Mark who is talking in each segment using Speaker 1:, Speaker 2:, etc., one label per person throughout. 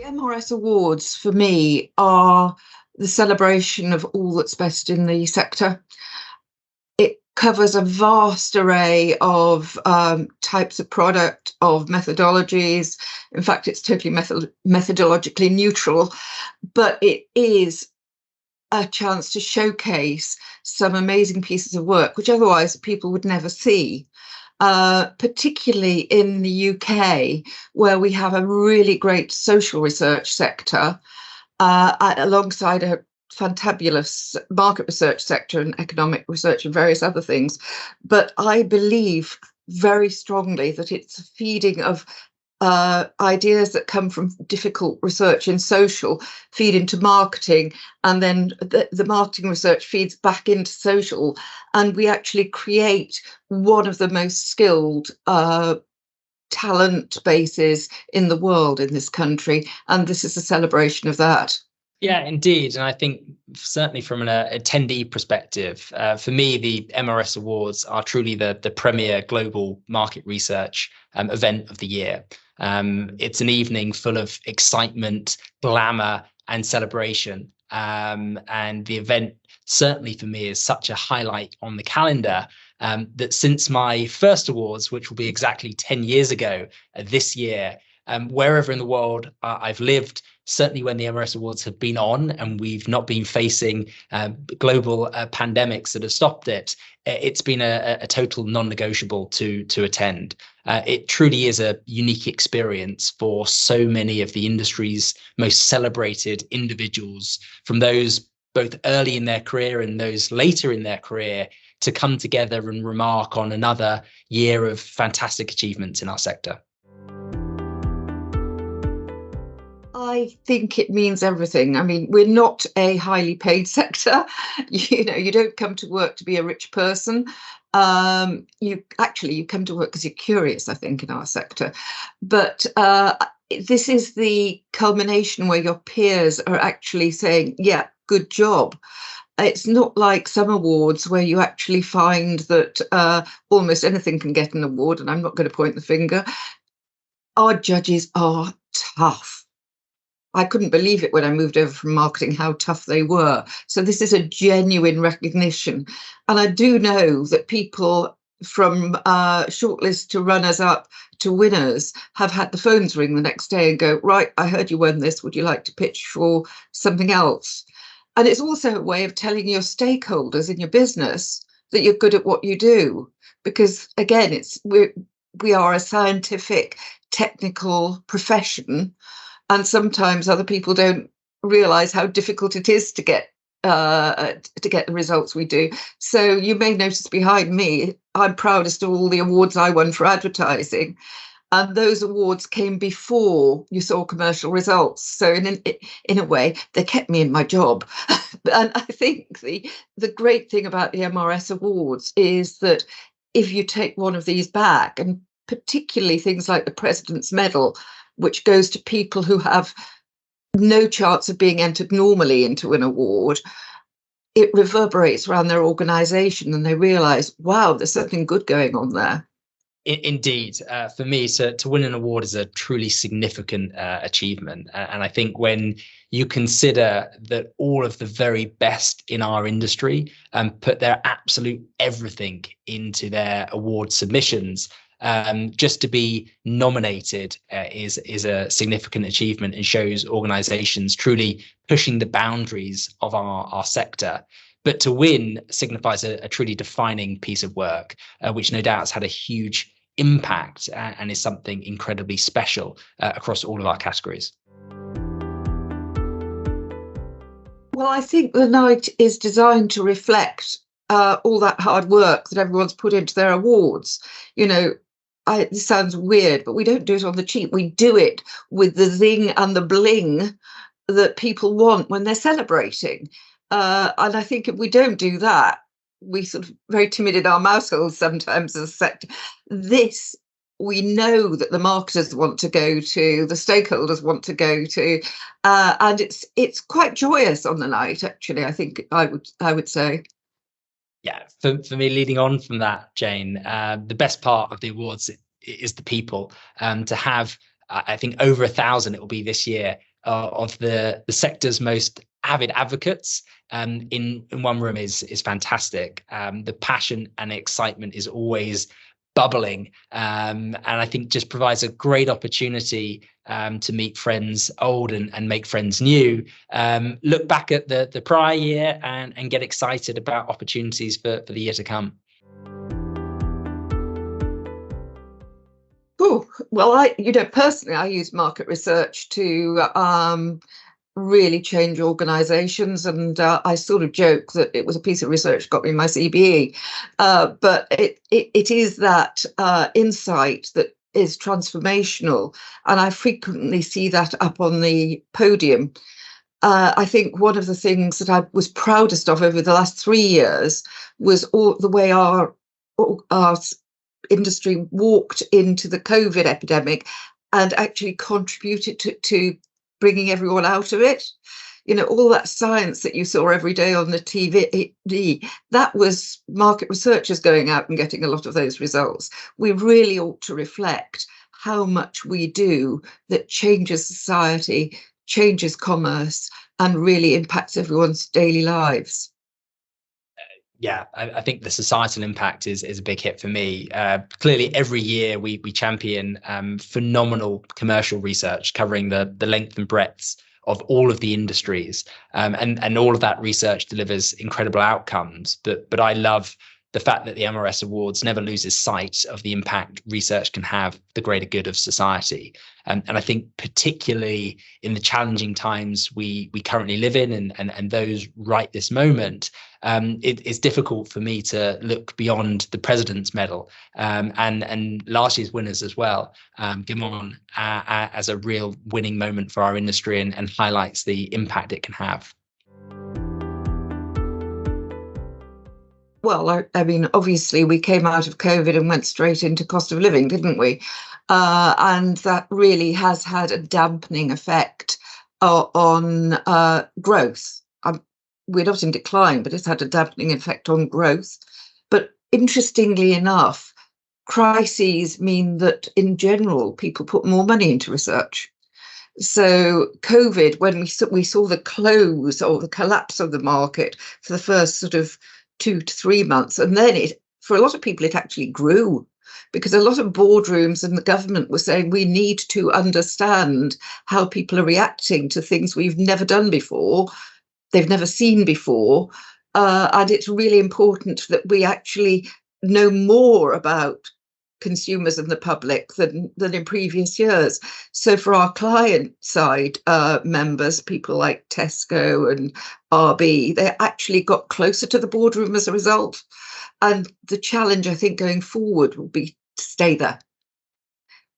Speaker 1: MRS Awards for me are the celebration of all that's best in the sector. It covers a vast array of types of product, of methodologies. In fact, it's totally methodologically neutral, but it is a chance to showcase some amazing pieces of work, which otherwise people would never see. Particularly in the UK, where we have a really great social research sector, alongside a fantabulous market research sector and economic research and various other things. But I believe very strongly that it's a feeding of ideas that come from difficult research in social feed into marketing, and then the marketing research feeds back into social, and we actually create one of the most skilled talent bases in the world in this country, and this is a celebration of that.
Speaker 2: Yeah, indeed. And I think certainly from an attendee perspective, for me, the MRS Awards are truly the premier global market research event of the year. It's an evening full of excitement, glamour, and celebration. And the event certainly for me is such a highlight on the calendar that since my first awards, which will be exactly 10 years ago this year, wherever in the world I've lived, certainly when the MRS Awards have been on and we've not been facing global pandemics that have stopped it, it's been a total non-negotiable to attend. It truly is a unique experience for so many of the industry's most celebrated individuals, from those both early in their career and those later in their career, to come together and remark on another year of fantastic achievements in our sector.
Speaker 1: I think it means everything. I mean, we're not a highly paid sector. You don't come to work to be a rich person. You come to work because you're curious, I think, in our sector. But this is the culmination where your peers are actually saying, yeah, good job. It's not like some awards where you actually find that almost anything can get an award, and I'm not going to point the finger. Our judges are tough. I couldn't believe it when I moved over from marketing, how tough they were. So this is a genuine recognition. And I do know that people from shortlist to runners up to winners have had the phones ring the next day and go, right, I heard you won this. Would you like to pitch for something else? And it's also a way of telling your stakeholders in your business that you're good at what you do. Because again, we are a scientific, technical profession. And sometimes other people don't realize how difficult it is to get the results we do. So you may notice behind me, I'm proudest of all the awards I won for advertising. And those awards came before you saw commercial results. So in a way, they kept me in my job. And I think the great thing about the MRS Awards is that if you take one of these back, and particularly things like the President's Medal, which goes to people who have no chance of being entered normally into an award, it reverberates around their organisation and they realise, wow, there's something good going on there.
Speaker 2: Indeed, for me, to win an award is a truly significant achievement. And I think when you consider that all of the very best in our industry put their absolute everything into their award submissions, just to be nominated is a significant achievement and shows organizations truly pushing the boundaries of our sector. But to win signifies a truly defining piece of work, which no doubt has had a huge impact and is something incredibly special across all of our categories.
Speaker 1: Well, I think the night is designed to reflect all that hard work that everyone's put into their awards. This sounds weird, but we don't do it on the cheap. We do it with the zing and the bling that people want when they're celebrating. And I think if we don't do that, we sort of very timid in our mouse holes sometimes as a sector. This, we know that the marketers want to go to, the stakeholders want to go to, and it's quite joyous on the night, actually, I think I would say.
Speaker 2: Yeah, for me, leading on from that, Jane, the best part of the awards is the people. To have, I think, over 1,000, it will be this year, of the sector's most avid advocates in one room is fantastic. The passion and excitement is always bubbling, and I think just provides a great opportunity to meet friends old and make friends new, look back at the prior year and get excited about opportunities for the year to come.
Speaker 1: Oh, well, personally, I use market research to really change organizations, and I sort of joke that it was a piece of research got me my CBE, but it is that insight that is transformational, and I frequently see that up on the podium. I think one of the things that I was proudest of over the last 3 years was all the way our industry walked into the COVID epidemic and actually contributed to bringing everyone out of it. You know, all that science that you saw every day on the TV, that was market researchers going out and getting a lot of those results. We really ought to reflect how much we do that changes society, changes commerce, and really impacts everyone's daily lives.
Speaker 2: Yeah, I think the societal impact is a big hit for me. Clearly, every year we champion phenomenal commercial research covering the length and breadth of all of the industries, and all of that research delivers incredible outcomes. But I love the fact that the MRS Awards never loses sight of the impact research can have the greater good of society. And I think particularly in the challenging times we currently live in and those right this moment, it's difficult for me to look beyond the President's Medal and last year's winners as well. Gimon as a real winning moment for our industry and highlights the impact it can have.
Speaker 1: Well, I mean, obviously, we came out of COVID and went straight into cost of living, didn't we? And that really has had a dampening effect on growth. We're not in decline, but it's had a dampening effect on growth. But interestingly enough, crises mean that in general, people put more money into research. So COVID, when we saw the close or the collapse of the market for the first sort of 2 to 3 months, and then for a lot of people it actually grew, because a lot of boardrooms and the government were saying we need to understand how people are reacting to things we've never done before, they've never seen before, and it's really important that we actually know more about consumers and the public than in previous years. So for our client side members, people like Tesco and RB, they actually got closer to the boardroom as a result. And the challenge, I think, going forward will be to stay there.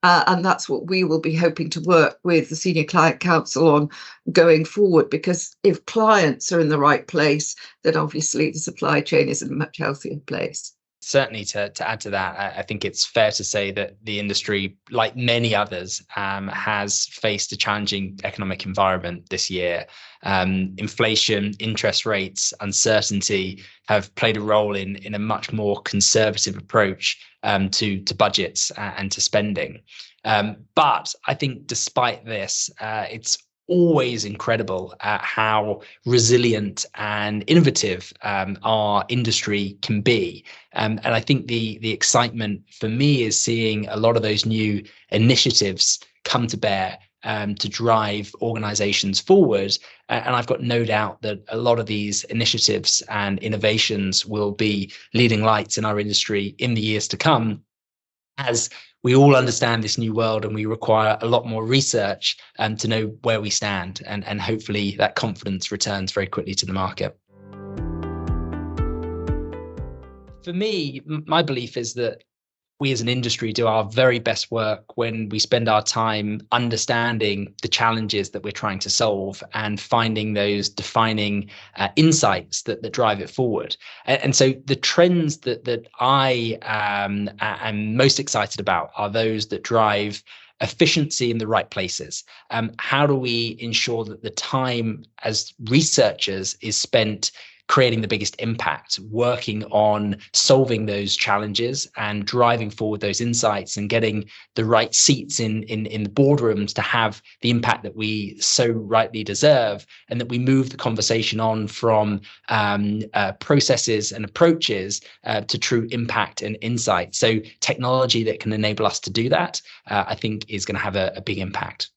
Speaker 1: And that's what we will be hoping to work with the Senior Client Council on going forward, because if clients are in the right place, then obviously the supply chain is in a much healthier place.
Speaker 2: Certainly, to add to that, I think it's fair to say that the industry, like many others, has faced a challenging economic environment this year. Inflation, interest rates, uncertainty have played a role in a much more conservative approach to budgets and to spending. But I think despite this, it's always incredible at how resilient and innovative our industry can be. And I think the excitement for me is seeing a lot of those new initiatives come to bear to drive organizations forward. And I've got no doubt that a lot of these initiatives and innovations will be leading lights in our industry in the years to come, as we all understand this new world and we require a lot more research to know where we stand, and hopefully that confidence returns very quickly to the market. For me, my belief is that we as an industry do our very best work when we spend our time understanding the challenges that we're trying to solve and finding those defining insights that drive it forward. And so the trends that I am most excited about are those that drive efficiency in the right places. How do we ensure that the time as researchers is spent creating the biggest impact, working on solving those challenges and driving forward those insights and getting the right seats in the boardrooms to have the impact that we so rightly deserve, and that we move the conversation on from processes and approaches to true impact and insight. So technology that can enable us to do that, I think, is going to have a big impact.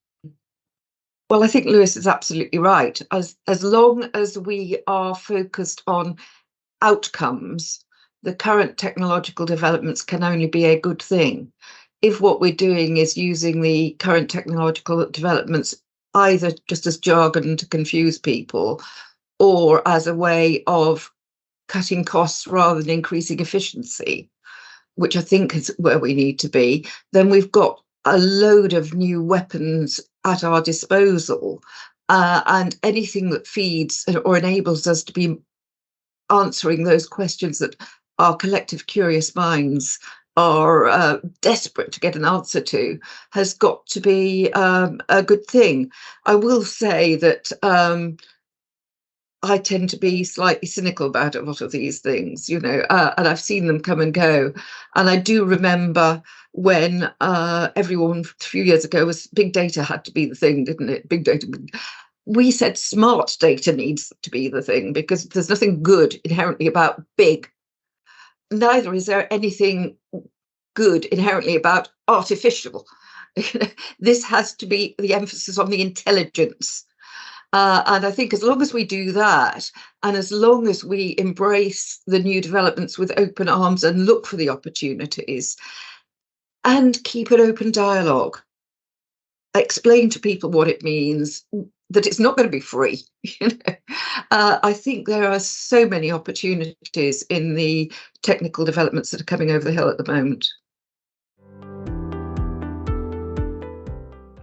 Speaker 1: Well, I think Lewis is absolutely right. As long as we are focused on outcomes, the current technological developments can only be a good thing. If what we're doing is using the current technological developments either just as jargon to confuse people, or as a way of cutting costs rather than increasing efficiency, which I think is where we need to be, then we've got a load of new weapons at our disposal, and anything that feeds or enables us to be answering those questions that our collective curious minds are desperate to get an answer to has got to be a good thing. I will say that I tend to be slightly cynical about a lot of these things, and I've seen them come and go. And I do remember when everyone a few years ago was big data had to be the thing, didn't it? Big data. We said smart data needs to be the thing because there's nothing good inherently about big. Neither is there anything good inherently about artificial. This has to be the emphasis on the intelligence. And I think as long as we do that, and as long as we embrace the new developments with open arms and look for the opportunities and keep an open dialogue, explain to people what it means, that it's not going to be free. I think there are so many opportunities in the technical developments that are coming over the hill at the moment.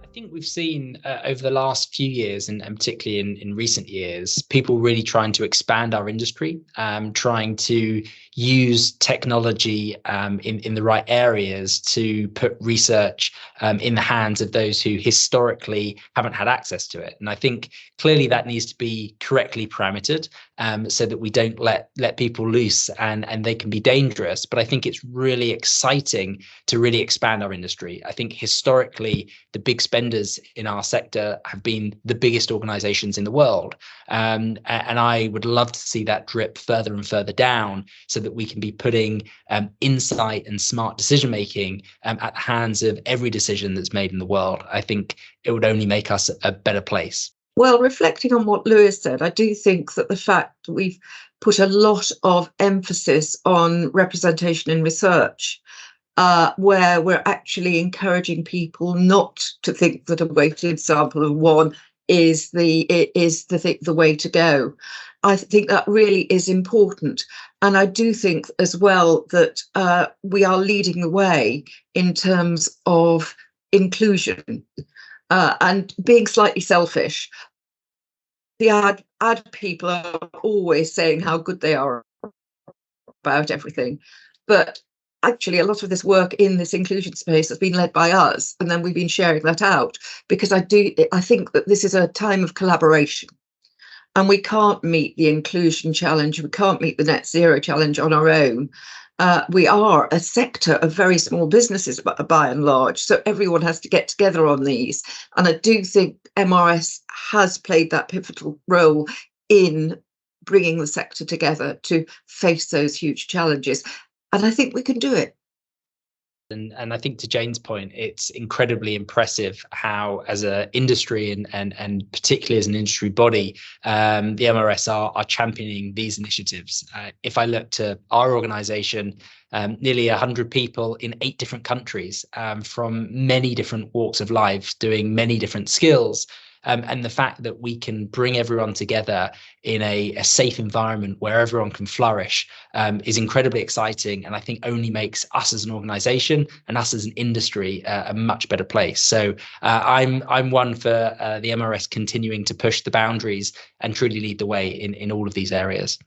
Speaker 2: I think we've seen over the last few years, and particularly in recent years, people really trying to expand our industry, trying to use technology in the right areas to put research in the hands of those who historically haven't had access to it. And I think clearly that needs to be correctly parametered, so that we don't let people loose and they can be dangerous. But I think it's really exciting to really expand our industry. I think historically the big spenders in our sector have been the biggest organizations in the world. And I would love to see that drip further and further down so that we can be putting insight and smart decision making at the hands of every decision that's made in the world. I think it would only make us a better place.
Speaker 1: Well, reflecting on what Lewis said, I do think that the fact that we've put a lot of emphasis on representation in research, where we're actually encouraging people not to think that a weighted sample of one is the way to go. I think that really is important. And I do think as well that we are leading the way in terms of inclusion. And being slightly selfish, the ad people are always saying how good they are about everything. But actually, a lot of this work in this inclusion space has been led by us, and then we've been sharing that out, because I think that this is a time of collaboration. And we can't meet the inclusion challenge, we can't meet the net zero challenge on our own. We are a sector of very small businesses by and large, so everyone has to get together on these. And I do think MRS has played that pivotal role in bringing the sector together to face those huge challenges. And I think we can do it.
Speaker 2: And I think to Jane's point, it's incredibly impressive how, as an industry and particularly as an industry body, the MRS are championing these initiatives. If I look to our organisation, nearly 100 people in 8 different countries, from many different walks of life, doing many different skills. And the fact that we can bring everyone together in a safe environment where everyone can flourish is incredibly exciting, and I think only makes us as an organisation and us as an industry a much better place. So I'm one for the MRS continuing to push the boundaries and truly lead the way in all of these areas.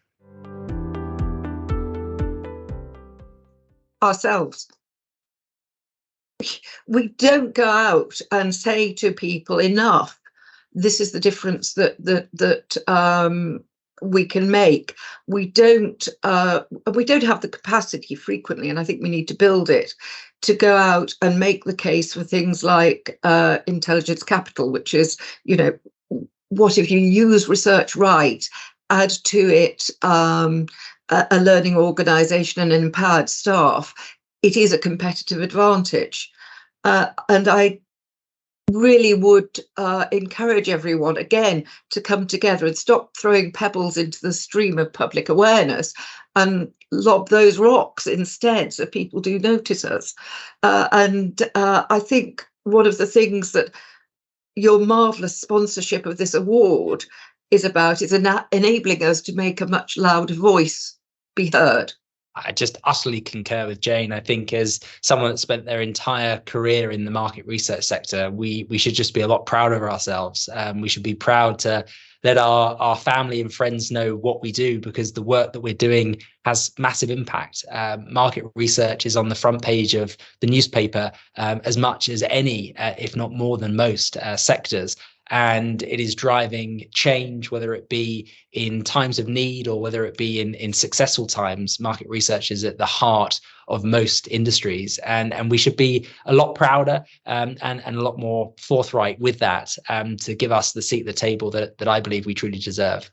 Speaker 1: Ourselves. We don't go out and say to people enough, this is the difference that we can make. We don't have the capacity frequently, and I think we need to build it, to go out and make the case for things like intelligence capital, which is, you know, what if you use research right, add to it a learning organisation and empowered staff, it is a competitive advantage. And I really would encourage everyone, again, to come together and stop throwing pebbles into the stream of public awareness and lob those rocks instead, so people do notice us. And I think one of the things that your marvellous sponsorship of this award is about is enabling us to make a much louder voice be heard.
Speaker 2: I just utterly concur with Jane. I think as someone that spent their entire career in the market research sector, we should just be a lot prouder of ourselves. We should be proud to let our family and friends know what we do, because the work that we're doing has massive impact. Market research is on the front page of the newspaper as much as any, if not more than most sectors. And it is driving change, whether it be in times of need or whether it be in successful times. Market research is at the heart of most industries, and we should be a lot prouder and a lot more forthright with that, to give us the seat at the table that I believe we truly deserve.